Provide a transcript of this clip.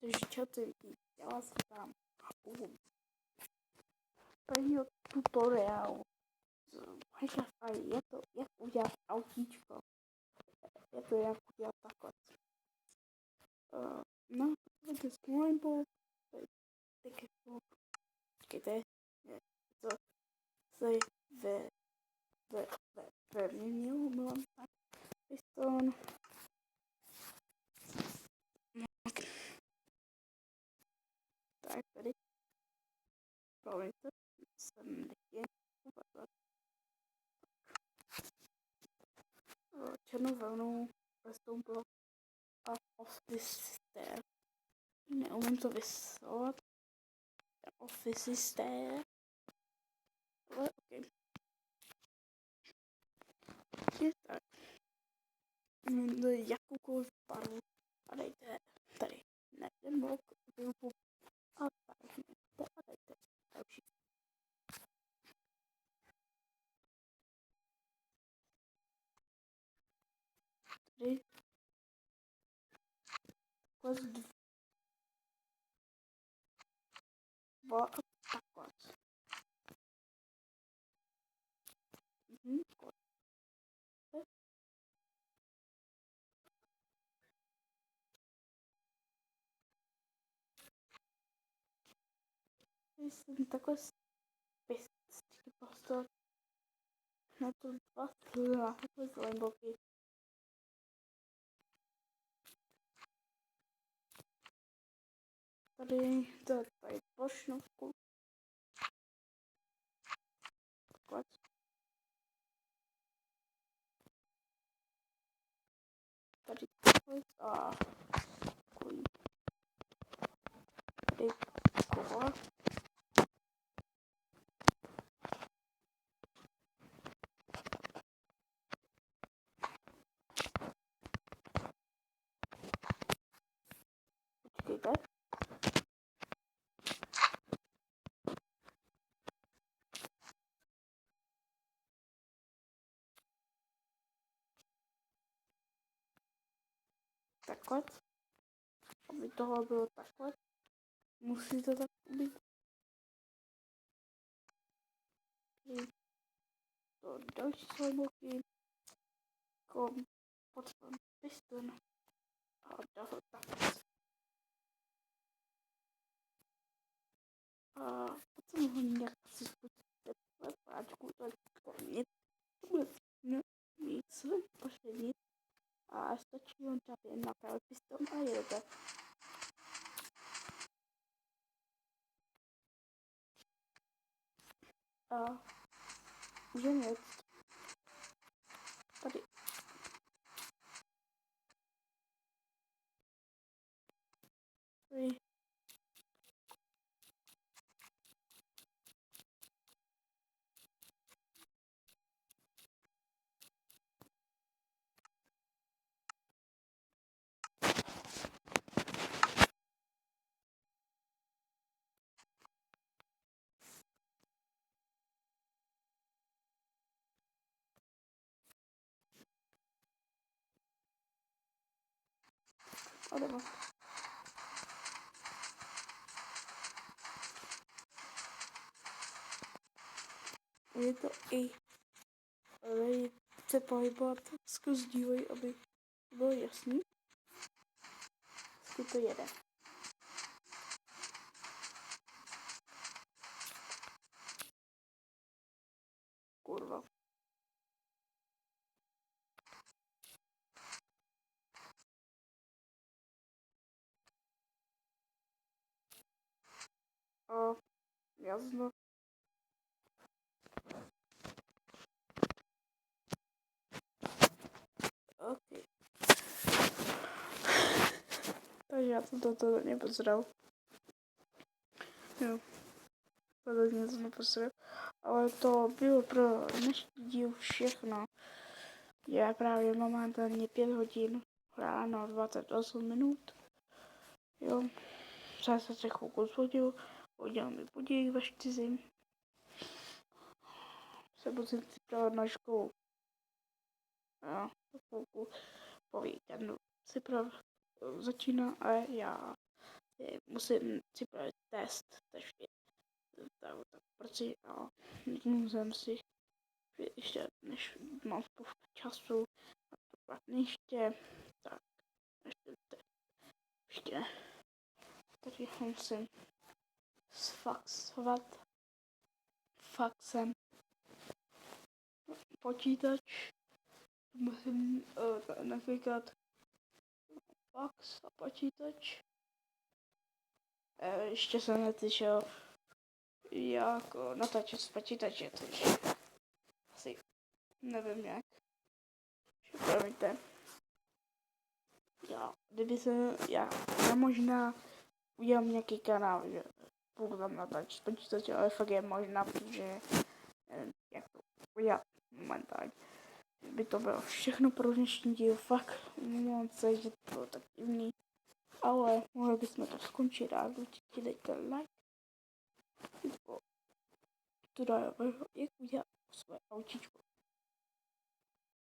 Takže čau lidi, já vás vítám u prvního tutoriálu z Minecraft a je to jak udělat autíčko. Je to jak udělat takhle. No, potřebujete Slimeball, tak jako, počkejte, je to se měnilo, mám tak, piston. Tak tady, promiňte, jsem nechtěl ukázat. Černou vlnu, redstone block a office stair. Neumím to vyslovovat. Office stair. Ale ok. Je tak. Jakoukoliv barvu. A dejte tady na ten blok výuku a barvněte a dejte další. Tady takhle dva a takhle. Jsem takhle pěstí postavit na to dva takhle zelené bloky. Tady plošnovku. Takhle. Tady takhle a takový. Tady kola. Počkejte. Takhle. Aby tohle bylo takhle. Musí to tak být. To další slajboky. Potom piston. A dále takhle. A potom ho nějak si spustíte páčku, to nic. Nic, poslední. A stačí vám tam jen napravit piston a jedete. A můžeme jet. Tady. Tady. A jdeme. Je to i se pohybovat skrz dívej, aby bylo jasný. Vždycky to jede. Kurva. A jasno. Ok. Takže já jsem toto nepozral. Jo. Podobně to nepozral. Ale to bylo pro dnešní díl všechno. Je právě momentálně 5 hodin ráno 28 minut. Jo. Já se tři chvilku zvodil. Udělal mi budík ve 4. Se budu připravovat na školu. Jo. Chvilku po víkendu si začíná a já musím připravit test, takže tak protože musím si ještě, než mám spoustu času a to pak ještě, tak ještě tady musím sfaxovat faxem počítač, musím například fax a počítač. Ještě jsem neslyšel, jak natáčet z počítače, takže asi nevím jak. Promiňte. Já možná udělám nějaký kanál, že budu tam natáčet z počítače, ale fakt je možná, protože nevím, jak to udělat momentálně. By to bylo všechno pro dnešní díl, fakt mám se, že to bylo tak divný. Ale mohli bychom to skončit a určitě dejte like. Nebo to dá, jak udělat svoje autíčko.